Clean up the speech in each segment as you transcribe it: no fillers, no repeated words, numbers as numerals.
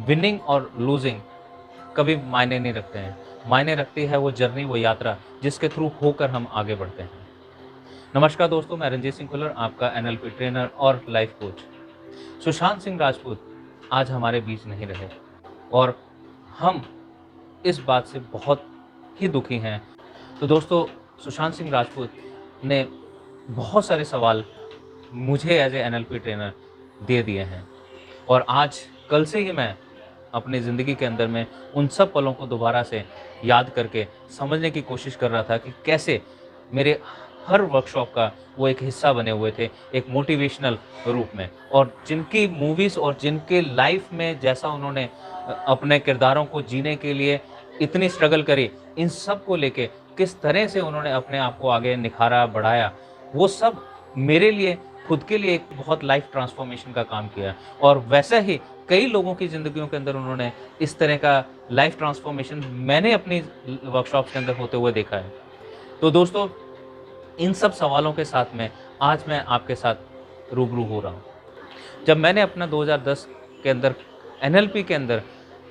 Winning और losing कभी मायने नहीं रखते हैं। मायने रखती है वो जर्नी, वो यात्रा जिसके थ्रू होकर हम आगे बढ़ते हैं। नमस्कार दोस्तों, मैं रंजीत सिंह खुल्लर, आपका एनएलपी ट्रेनर और लाइफ कोच। सुशांत सिंह राजपूत आज हमारे बीच नहीं रहे और हम इस बात से बहुत ही दुखी हैं। तो दोस्तों, सुशांत सिंह राजपूत ने बहुत सारे सवाल मुझे एज ए एनएलपी ट्रेनर दे दिए हैं और आज कल से ही मैं अपनी ज़िंदगी के अंदर में उन सब पलों को दोबारा से याद करके समझने की कोशिश कर रहा था कि कैसे मेरे हर वर्कशॉप का वो एक हिस्सा बने हुए थे, एक मोटिवेशनल रूप में, और जिनकी मूवीज़ और जिनके लाइफ में जैसा उन्होंने अपने किरदारों को जीने के लिए इतनी स्ट्रगल करी, इन सब को लेके किस तरह से उन्होंने अपने आप को आगे निखारा, बढ़ाया, वो सब मेरे लिए खुद के लिए एक बहुत लाइफ ट्रांसफॉर्मेशन का काम किया। और वैसा ही कई लोगों की ज़िंदगियों के अंदर उन्होंने इस तरह का लाइफ ट्रांसफॉर्मेशन मैंने अपनी वर्कशॉप्स के अंदर होते हुए देखा है। तो दोस्तों, इन सब सवालों के साथ में आज मैं आपके साथ रूबरू हो रहा हूँ। जब मैंने अपना 2010 के अंदर एनएलपी के अंदर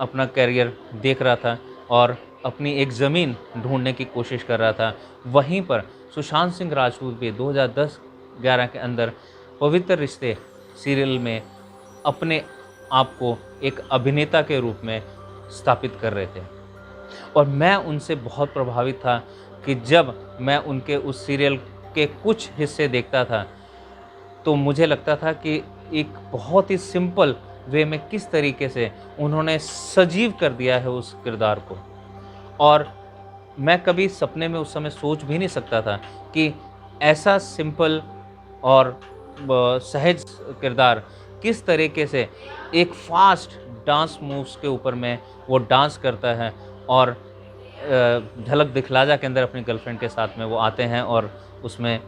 अपना करियर देख रहा था और अपनी एक ज़मीन ढूँढने की कोशिश कर रहा था, वहीं पर सुशांत सिंह राजपूत भी 2010-11 के अंदर पवित्र रिश्ते सीरियल में अपने आप को एक अभिनेता के रूप में स्थापित कर रहे थे। और मैं उनसे बहुत प्रभावित था कि जब मैं उनके उस सीरियल के कुछ हिस्से देखता था, तो मुझे लगता था कि एक बहुत ही सिंपल वे में किस तरीके से उन्होंने सजीव कर दिया है उस किरदार को। और मैं कभी सपने में उस समय सोच भी नहीं सकता था कि ऐसा सिंपल और सहज किरदार किस तरीके से एक फास्ट डांस मूव्स के ऊपर में वो डांस करता है और झलक दिखला जा के अंदर अपनी गर्लफ्रेंड के साथ में वो आते हैं और उसमें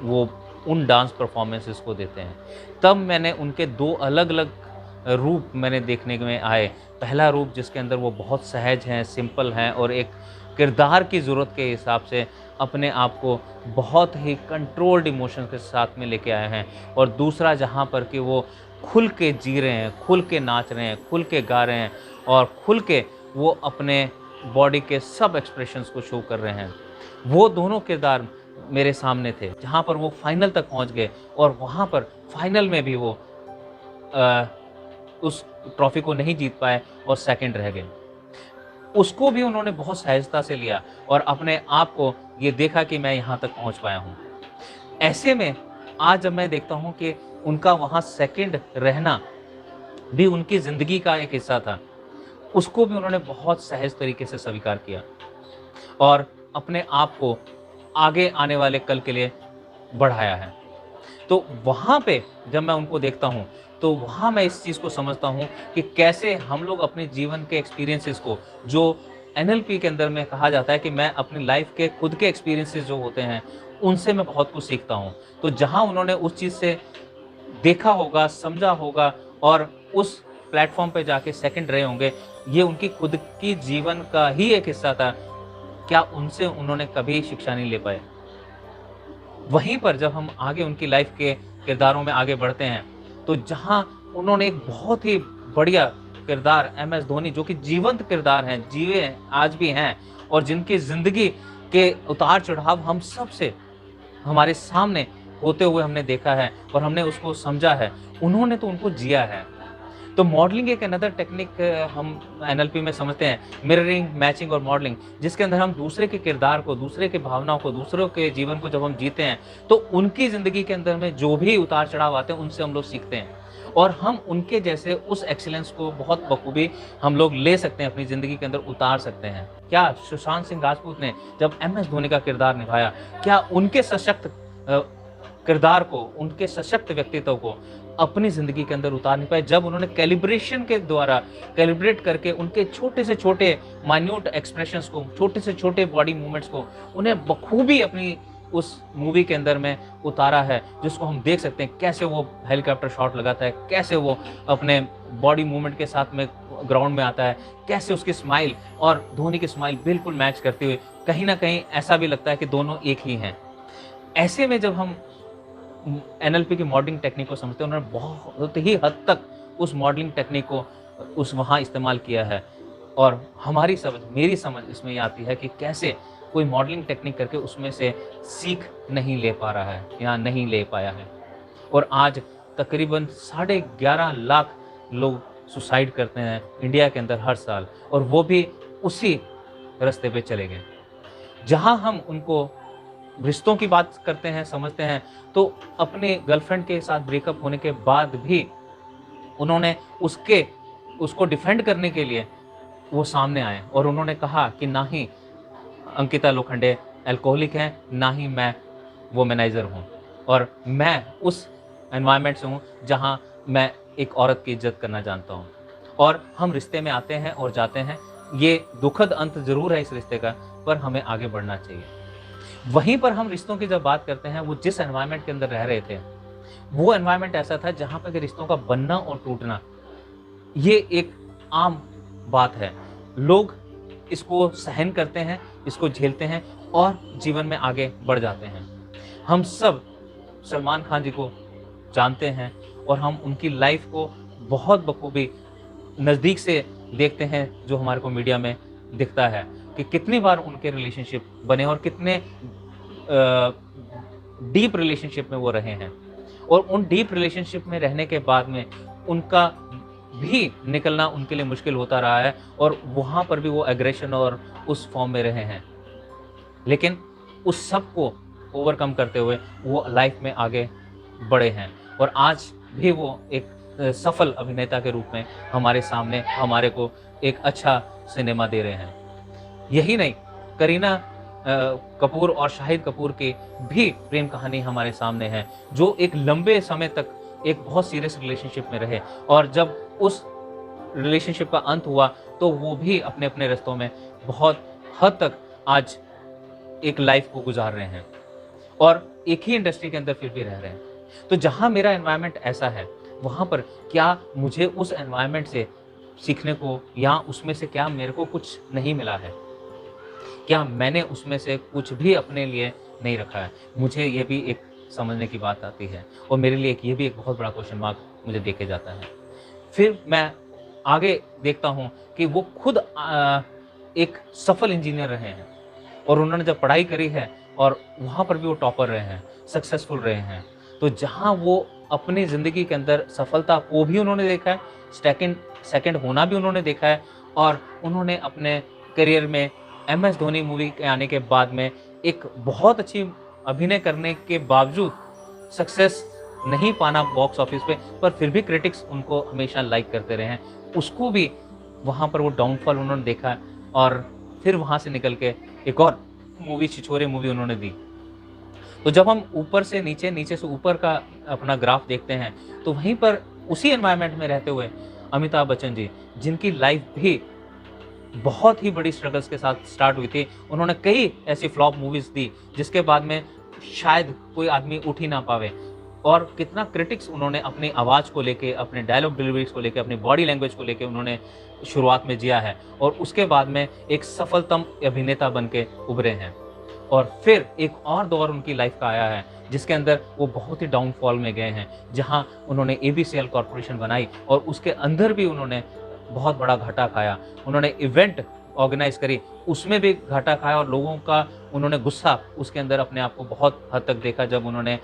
वो उन डांस परफॉर्मेंसेस को देते हैं। तब मैंने उनके दो अलग-अलग रूप मैंने देखने में आए। पहला रूप जिसके अंदर वो बहुत सहज हैं, सिंपल हैं और एक किरदार की ज़रूरत के हिसाब से अपने आप को बहुत ही कंट्रोल्ड इमोशन के साथ में लेके आए हैं, और दूसरा जहाँ पर कि वो खुल के जी रहे हैं, खुल के नाच रहे हैं, खुल के गा रहे हैं और खुल के वो अपने बॉडी के सब एक्सप्रेशंस को शो कर रहे हैं। वो दोनों किरदार मेरे सामने थे, जहाँ पर वो फाइनल तक पहुँच गए और वहाँ पर फाइनल में भी वो उस ट्रॉफी को नहीं जीत पाए और सेकंड रह गए। उसको भी उन्होंने बहुत सहजता से लिया और अपने आप को ये देखा कि मैं यहाँ तक पहुँच पाया हूँ। ऐसे में आज जब मैं देखता हूँ कि उनका वहाँ सेकंड रहना भी उनकी ज़िंदगी का एक हिस्सा था, उसको भी उन्होंने बहुत सहज तरीके से स्वीकार किया और अपने आप को आगे आने वाले कल के लिए बढ़ाया है। तो वहाँ पे जब मैं उनको देखता हूँ, तो वहाँ मैं इस चीज़ को समझता हूँ कि कैसे हम लोग अपने जीवन के एक्सपीरियंसेस को, जो एनएलपी के अंदर में कहा जाता है कि मैं अपनी लाइफ के खुद के एक्सपीरियंसेस जो होते हैं, उनसे मैं बहुत कुछ सीखता हूँ। तो जहाँ उन्होंने उस चीज़ से देखा होगा, समझा होगा और उस प्लेटफ़ॉर्म पे जाके सेकंड रहे होंगे, ये उनकी खुद की जीवन का ही एक हिस्सा था। क्या उनसे उन्होंने कभी शिक्षा नहीं ले पाए? वहीं पर जब हम आगे उनकी लाइफ के किरदारों में आगे बढ़ते हैं, तो जहाँ उन्होंने एक बहुत ही बढ़िया किरदार एमएस धोनी, जो कि जीवंत किरदार हैं, जिए हैं, आज भी हैं और जिनकी ज़िंदगी के उतार-चढ़ाव हम सब से हमारे सामने होते हुए हमने देखा है और हमने उसको समझा है। उन्होंने तो उनको जिया है। तो मॉडलिंग एक अनदर टेक्निक हम एनएलपी में समझते हैं, मिररिंग, मैचिंग और मॉडलिंग, जिसके अंदर हम दूसरे के किरदार को, दूसरे की भावनाओं को, दूसरों के जीवन को जब हम जीते हैं, तो उनकी ज़िंदगी के अंदर में जो भी उतार-चढ़ाव आते हैं, उनसे हम लोग सीखते हैं और हम उनके जैसे उस एक्सीलेंस को बहुत बखूबी हम लोग ले सकते हैं, अपनी ज़िंदगी के अंदर उतार सकते हैं। क्या सुशांत सिंह राजपूत ने जब एमएस धोनी का किरदार निभाया, क्या उनके सशक्त किरदार को, उनके सशक्त व्यक्तित्व को अपनी ज़िंदगी के अंदर उतार नहीं पाए? जब उन्होंने कैलिब्रेशन के द्वारा कैलिब्रेट करके उनके छोटे से छोटे माइन्यूट एक्सप्रेशंस को, छोटे से छोटे बॉडी मूवमेंट्स को, उन्हें बखूबी अपनी उस मूवी के अंदर में उतारा है, जिसको हम देख सकते हैं कैसे वो हेलीकॉप्टर शॉट लगाता है, कैसे वो अपने बॉडी मूवमेंट के साथ में ग्राउंड में आता है, कैसे उसकी स्माइल और धोनी की स्माइल बिल्कुल मैच करते हुए, कहीं न कहीं ऐसा भी लगता है कि दोनों एक ही हैं। ऐसे में जब हम एनएलपी की मॉडलिंग टेक्निक को समझते हैं, उन्होंने बहुत ही हद तक उस मॉडलिंग टेक्निक को उस वहाँ इस्तेमाल किया है। और हमारी समझ, मेरी समझ इसमें ये आती है कि कैसे कोई मॉडलिंग टेक्निक करके उसमें से सीख नहीं ले पा रहा है या नहीं ले पाया है। और आज तकरीबन 11.5 लाख लोग सुसाइड करते हैं इंडिया के अंदर हर साल, और वो भी उसी रास्ते पे चले गए। जहाँ हम उनको रिश्तों की बात करते हैं, समझते हैं, तो अपने गर्लफ्रेंड के साथ ब्रेकअप होने के बाद भी उन्होंने उसको डिफेंड करने के लिए वो सामने आए और उन्होंने कहा कि ना ही अंकिता लोखंडे अल्कोहलिक हैं, ना ही मैं वोमेनाइज़र हूँ, और मैं उस एनवायरनमेंट से हूँ जहाँ मैं एक औरत की इज्जत करना जानता हूँ। और हम रिश्ते में आते हैं और जाते हैं, ये दुखद अंत ज़रूर है इस रिश्ते का, पर हमें आगे बढ़ना चाहिए। वहीं पर हम रिश्तों की जब बात करते हैं, वो जिस एनवायरनमेंट के अंदर रह रहे थे, वो एनवायरनमेंट ऐसा था जहाँ पे कि रिश्तों का बनना और टूटना ये एक आम बात है। लोग इसको सहन करते हैं, इसको झेलते हैं और जीवन में आगे बढ़ जाते हैं। हम सब सलमान खान जी को जानते हैं और हम उनकी लाइफ को बहुत बखूबी नज़दीक से देखते हैं, जो हमारे को मीडिया में दिखता है कि कितनी बार उनके रिलेशनशिप बने और कितने डीप रिलेशनशिप में वो रहे हैं। और उन डीप रिलेशनशिप में रहने के बाद में उनका भी निकलना उनके लिए मुश्किल होता रहा है, और वहाँ पर भी वो एग्रेशन और उस फॉर्म में रहे हैं। लेकिन उस सब को ओवरकम करते हुए वो लाइफ में आगे बढ़े हैं, और आज भी वो एक सफल अभिनेता के रूप में हमारे सामने हमारे को एक अच्छा सिनेमा दे रहे हैं। यही नहीं, करीना कपूर और शाहिद कपूर की भी प्रेम कहानी हमारे सामने है, जो एक लंबे समय तक एक बहुत सीरियस रिलेशनशिप में रहे, और जब उस रिलेशनशिप का अंत हुआ तो वो भी अपने अपने रास्तों में बहुत हद तक आज एक लाइफ को गुजार रहे हैं और एक ही इंडस्ट्री के अंदर फिर भी रह रहे हैं। तो जहाँ मेरा एनवायरनमेंट ऐसा है, वहाँ पर क्या मुझे उस एनवायरनमेंट से सीखने को या उसमें से क्या मेरे को कुछ नहीं मिला है? क्या मैंने उसमें से कुछ भी अपने लिए नहीं रखा है? मुझे ये भी एक समझने की बात आती है, और मेरे लिए ये भी एक बहुत बड़ा क्वेश्चन मार्क मुझे देके जाता है। फिर मैं आगे देखता हूँ कि वो खुद एक सफल इंजीनियर रहे हैं, और उन्होंने जब पढ़ाई करी है और वहाँ पर भी वो टॉपर रहे हैं, सक्सेसफुल रहे हैं। तो जहाँ वो अपनी ज़िंदगी के अंदर सफलता को भी उन्होंने देखा है, सेकंड होना भी उन्होंने देखा है, और उन्होंने अपने करियर में MS धोनी मूवी के आने के बाद में एक बहुत अच्छी अभिनय करने के बावजूद सक्सेस नहीं पाना बॉक्स ऑफिस पे, पर फिर भी क्रिटिक्स उनको हमेशा लाइक करते रहे हैं। उसको भी वहाँ पर वो डाउनफॉल उन्होंने देखा, और फिर वहाँ से निकल के एक और मूवी, छिछोरे मूवी उन्होंने दी। तो जब हम ऊपर से नीचे, नीचे से ऊपर का अपना ग्राफ देखते हैं, तो वहीं पर उसी एनवायरनमेंट में रहते हुए अमिताभ बच्चन जी, जिनकी लाइफ भी बहुत ही बड़ी स्ट्रगल्स के साथ स्टार्ट हुई थी, उन्होंने कई ऐसी फ्लॉप मूवीज़ दी जिसके बाद में शायद कोई आदमी उठ ही ना पावे, और कितना क्रिटिक्स उन्होंने अपनी आवाज़ को लेके, अपने डायलॉग डिलीवरीज को लेके, अपनी बॉडी लैंग्वेज को लेके उन्होंने शुरुआत में जिया है, और उसके बाद में एक सफलतम अभिनेता बन के उभरे हैं। और फिर एक और दौर उनकी लाइफ का आया है जिसके अंदर वो बहुत ही डाउनफॉल में गए हैं, जहां उन्होंने ABCL कॉरपोरेशन बनाई और उसके अंदर भी उन्होंने बहुत बड़ा घाटा खाया। उन्होंने इवेंट ऑर्गेनाइज करी, उसमें भी घाटा खाया, और लोगों का उन्होंने गुस्सा उसके अंदर अपने आप को बहुत हद तक देखा जब उन्होंने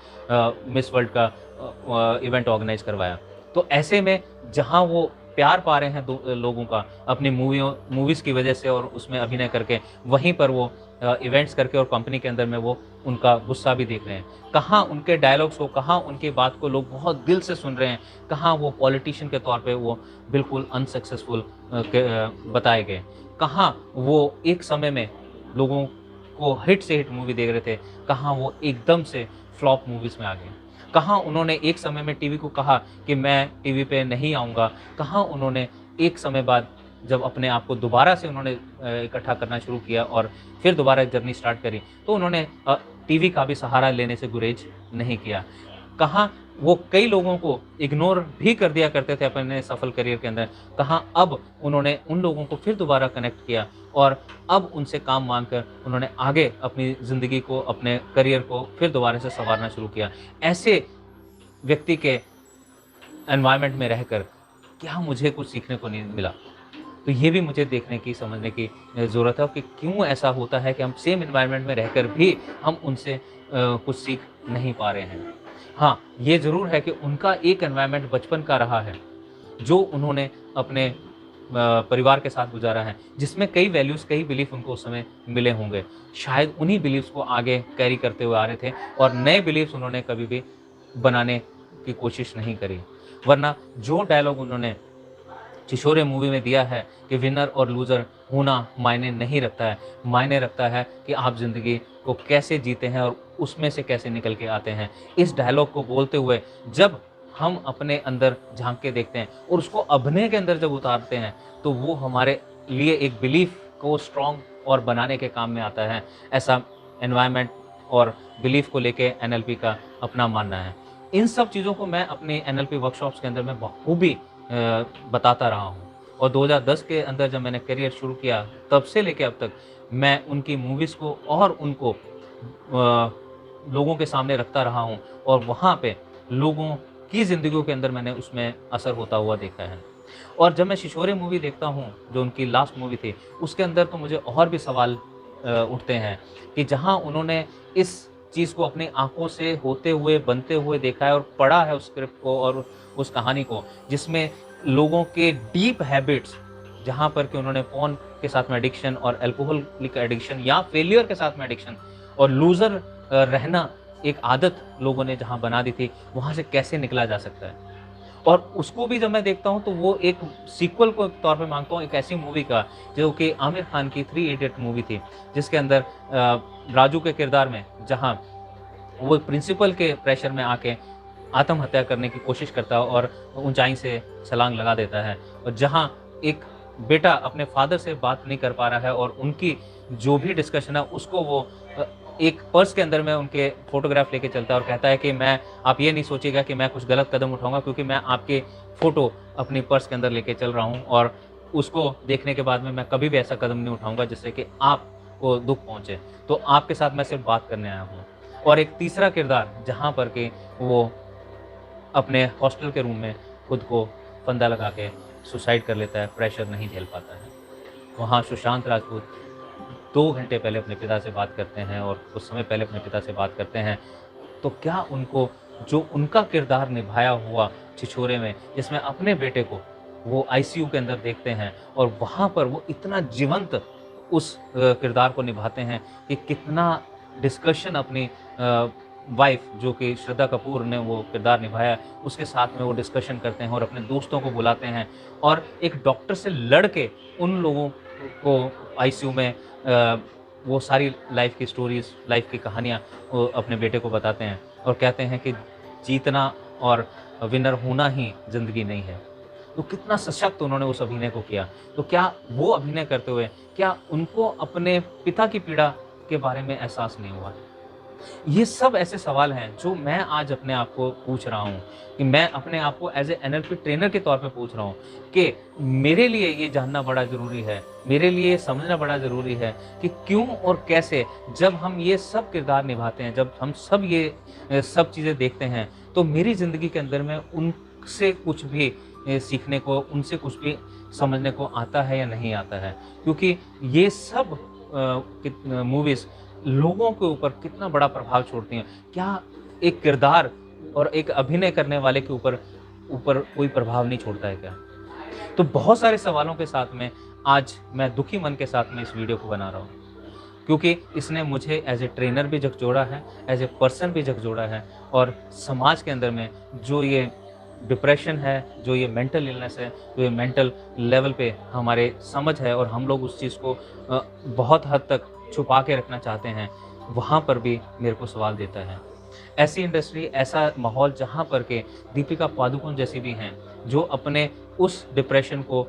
मिस वर्ल्ड का इवेंट ऑर्गेनाइज करवाया। तो ऐसे में जहां वो प्यार पा रहे हैं लोगों का अपनी मूवीज़ की वजह से और उसमें अभिनय करके, वहीं पर वो इवेंट्स करके और कंपनी के अंदर में वो उनका गुस्सा भी देख रहे हैं। कहाँ उनके डायलॉग्स को, कहाँ उनकी बात को लोग बहुत दिल से सुन रहे हैं, कहाँ वो पॉलिटिशियन के तौर पे वो बिल्कुल अनसक्सेसफुल बताए गए, कहाँ वो एक समय में लोगों को हिट से हिट मूवी देख रहे थे, कहाँ वो एकदम से फ्लॉप मूवीज़ में आ गए, कहाँ उन्होंने एक समय में टीवी को कहा कि मैं टीवी पे नहीं आऊँगा, कहाँ उन्होंने एक समय बाद जब अपने आप को दोबारा से उन्होंने इकट्ठा करना शुरू किया और फिर दोबारा जर्नी स्टार्ट करी, तो उन्होंने टीवी का भी सहारा लेने से गुरेज नहीं किया। कहाँ वो कई लोगों को इग्नोर भी कर दिया करते थे अपने सफल करियर के अंदर, कहाँ अब उन्होंने उन लोगों को फिर दोबारा कनेक्ट किया और अब उनसे काम मांगकर उन्होंने आगे अपनी ज़िंदगी को, अपने करियर को फिर दोबारा से संवारना शुरू किया। ऐसे व्यक्ति के एनवायरनमेंट में रहकर क्या मुझे कुछ सीखने को नहीं मिला? तो ये भी मुझे देखने की, समझने की ज़रूरत है कि क्यों ऐसा होता है कि हम सेम एनवायरनमेंट में रहकर भी हम उनसे कुछ सीख नहीं पा रहे हैं। हाँ, ये ज़रूर है कि उनका एक एनवायरनमेंट बचपन का रहा है, जो उन्होंने अपने परिवार के साथ गुज़ारा है, जिसमें कई वैल्यूज़, कई बिलीफ उनको उस समय मिले होंगे। शायद उन्हीं बिलीफ्स को आगे कैरी करते हुए आ रहे थे और नए बिलीफ्स उन्होंने कभी भी बनाने की कोशिश नहीं करी। वरना जो डायलॉग उन्होंने छिछोरे मूवी में दिया है कि विनर और लूज़र होना मायने नहीं रखता है। मायने रखता है कि आप ज़िंदगी को कैसे जीते हैं और उसमें से कैसे निकल के आते हैं। इस डायलॉग को बोलते हुए जब हम अपने अंदर झाँक के देखते हैं और उसको अभिनय के अंदर जब उतारते हैं, तो वो हमारे लिए एक बिलीफ को स्ट्रॉन्ग और बनाने के काम में आता है। ऐसा एनवायरनमेंट और बिलीफ को लेके एनएलपी का अपना मानना है। इन सब चीज़ों को मैं अपने एनएलपी वर्कशॉप्स के अंदर मैं बखूबी बताता रहा हूँ और 2010 के अंदर जब मैंने करियर शुरू किया, तब से लेके अब तक मैं उनकी मूवीज़ को और उनको लोगों के सामने रखता रहा हूँ और वहाँ पे लोगों की ज़िंदगियों के अंदर मैंने उसमें असर होता हुआ देखा है। और जब मैं छिछोरे मूवी देखता हूँ, जो उनकी लास्ट मूवी थी, उसके अंदर तो मुझे और भी सवाल उठते हैं कि जहाँ उन्होंने इस चीज़ को अपनी आँखों से होते हुए, बनते हुए देखा है और पढ़ा है उस स्क्रिप्ट को और उस कहानी को, जिसमें लोगों के डीप हैबिट्स, जहाँ पर कि उन्होंने फ़ोन के साथ में एडिक्शन और अल्कोहलिक एडिक्शन या फेलियर के साथ में एडिक्शन और लूज़र रहना एक आदत लोगों ने जहाँ बना दी थी, वहाँ से कैसे निकला जा सकता है। और उसको भी जब मैं देखता हूँ तो वो एक सीक्वल को तौर पे मानता हूँ, एक ऐसी मूवी का जो कि आमिर खान की थ्री इडियट मूवी थी, जिसके अंदर राजू के किरदार में जहाँ वो प्रिंसिपल के प्रेशर में आके आत्महत्या करने की कोशिश करता है और ऊंचाई से छलांग लगा देता है और जहाँ एक बेटा अपने फादर से बात नहीं कर पा रहा है और उनकी जो भी डिस्कशन है उसको वो एक पर्स के अंदर में उनके फोटोग्राफ लेके चलता है और कहता है कि मैं, आप ये नहीं सोचिएगा कि मैं कुछ गलत कदम उठाऊंगा, क्योंकि मैं आपके फ़ोटो अपनी पर्स के अंदर लेके चल रहा हूँ और उसको देखने के बाद में मैं कभी भी ऐसा कदम नहीं उठाऊंगा जिससे कि आपको दुख पहुँचे। तो आपके साथ मैं सिर्फ बात करने आया हूँ। और एक तीसरा किरदार जहाँ पर कि वो अपने हॉस्टल के रूम में खुद को फंदा लगा के सुसाइड कर लेता है, प्रेशर नहीं झेल पाता है। वहाँ सुशांत राजपूत 2 घंटे पहले अपने पिता से बात करते हैं और कुछ समय पहले अपने पिता से बात करते हैं। तो क्या उनको जो उनका किरदार निभाया हुआ छिछोरे में, जिसमें अपने बेटे को वो आईसीयू के अंदर देखते हैं और वहाँ पर वो इतना जीवंत उस किरदार को निभाते हैं कि कितना डिस्कशन अपनी वाइफ, जो कि श्रद्धा कपूर ने वो किरदार निभाया, उसके साथ में वो डिस्कशन करते हैं और अपने दोस्तों को बुलाते हैं और एक डॉक्टर से लड़ के उन लोगों को आईसीयू में वो सारी लाइफ की स्टोरीज़, लाइफ की कहानियाँ वो अपने बेटे को बताते हैं और कहते हैं कि जीतना और विनर होना ही ज़िंदगी नहीं है। तो कितना सशक्त उन्होंने उस अभिनय को किया। तो क्या वो अभिनय करते हुए क्या उनको अपने पिता की पीड़ा के बारे में एहसास नहीं हुआ? ये सब ऐसे सवाल हैं जो मैं आज अपने आप को पूछ रहा हूँ कि मैं अपने आप को एज़ ए एनएलपी ट्रेनर के तौर पे पूछ रहा हूँ कि मेरे लिए ये जानना बड़ा ज़रूरी है, मेरे लिए समझना बड़ा ज़रूरी है कि क्यों और कैसे जब हम ये सब किरदार निभाते हैं, जब हम सब ये सब चीज़ें देखते हैं, तो मेरी ज़िंदगी के अंदर में उनसे कुछ भी सीखने को, उनसे कुछ भी समझने को आता है या नहीं आता है। क्योंकि ये सब मूवीज़ लोगों के ऊपर कितना बड़ा प्रभाव छोड़ती हैं। क्या एक किरदार और एक अभिनय करने वाले के ऊपर कोई प्रभाव नहीं छोड़ता है क्या? तो बहुत सारे सवालों के साथ में आज मैं दुखी मन के साथ में इस वीडियो को बना रहा हूँ, क्योंकि इसने मुझे एज़ ए ट्रेनर भी झकझोरा है, एज़ ए पर्सन भी झकझोरा है और समाज के अंदर में जो ये डिप्रेशन है, जो ये मेंटल इलनेस है, जो ये मेंटल लेवल पे हमारे समझ है और हम लोग उस चीज़ को बहुत हद तक छुपा के रखना चाहते हैं, वहाँ पर भी मेरे को सवाल देता है। ऐसी इंडस्ट्री, ऐसा माहौल जहाँ पर के दीपिका पादुकोण जैसी भी हैं, जो अपने उस डिप्रेशन को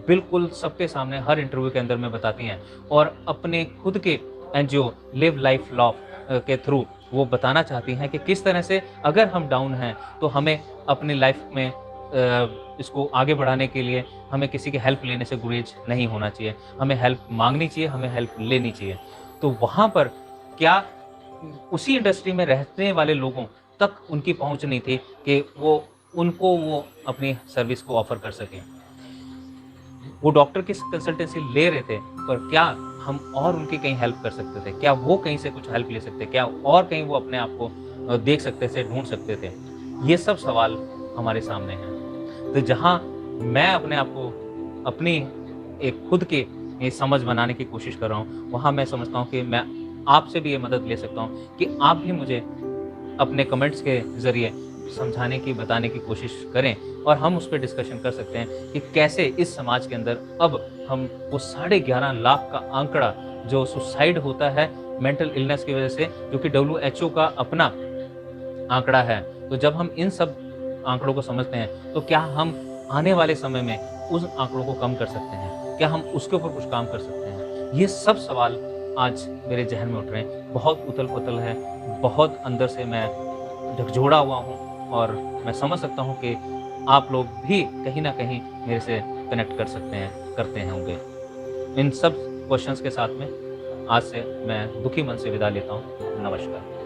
बिल्कुल सबके सामने हर इंटरव्यू के अंदर में बताती हैं और अपने खुद के एनजीओ लिव लाइफ लव के थ्रू वो बताना चाहती हैं कि किस तरह से अगर हम डाउन हैं तो हमें अपनी लाइफ में इसको आगे बढ़ाने के लिए हमें किसी की हेल्प लेने से गुरेज नहीं होना चाहिए, हमें हेल्प मांगनी चाहिए, हमें हेल्प लेनी चाहिए। तो वहाँ पर क्या उसी इंडस्ट्री में रहने वाले लोगों तक उनकी पहुँच नहीं थी कि वो उनको वो अपनी सर्विस को ऑफ़र कर सकें। वो डॉक्टर की कंसल्टेंसी ले रहे थे, पर क्या हम और उनकी कहीं हेल्प कर सकते थे? क्या वो कहीं से कुछ हेल्प ले सकते? क्या और कहीं वो अपने आप को देख सकते थे, ढूँढ सकते थे? ये सब सवाल हमारे सामने हैं। तो जहाँ मैं अपने आप को अपनी एक खुद की ये समझ बनाने की कोशिश कर रहा हूँ, वहाँ मैं समझता हूँ कि मैं आपसे भी ये मदद ले सकता हूँ कि आप भी मुझे अपने कमेंट्स के ज़रिए समझाने की, बताने की कोशिश करें और हम उस पे डिस्कशन कर सकते हैं कि कैसे इस समाज के अंदर अब हम वो 11.5 लाख का आंकड़ा जो सुसाइड होता है मेंटल इलनेस की वज़ह से, जो कि डब्ल्यूएचओ का अपना आंकड़ा है। तो जब हम इन सब आंकड़ों को समझते हैं, तो क्या हम आने वाले समय में उस आंकड़ों को कम कर सकते हैं? क्या हम उसके ऊपर कुछ काम कर सकते हैं? ये सब सवाल आज मेरे ज़हन में उठ रहे हैं। बहुत उथल-पुथल है, बहुत अंदर से मैं झकझोरा हुआ हूँ और मैं समझ सकता हूँ कि आप लोग भी कहीं न कहीं मेरे से कनेक्ट कर सकते हैं, करते होंगे। इन सब क्वेश्चंस के साथ में आज से मैं दुखी मन से विदा लेता हूँ। नमस्कार।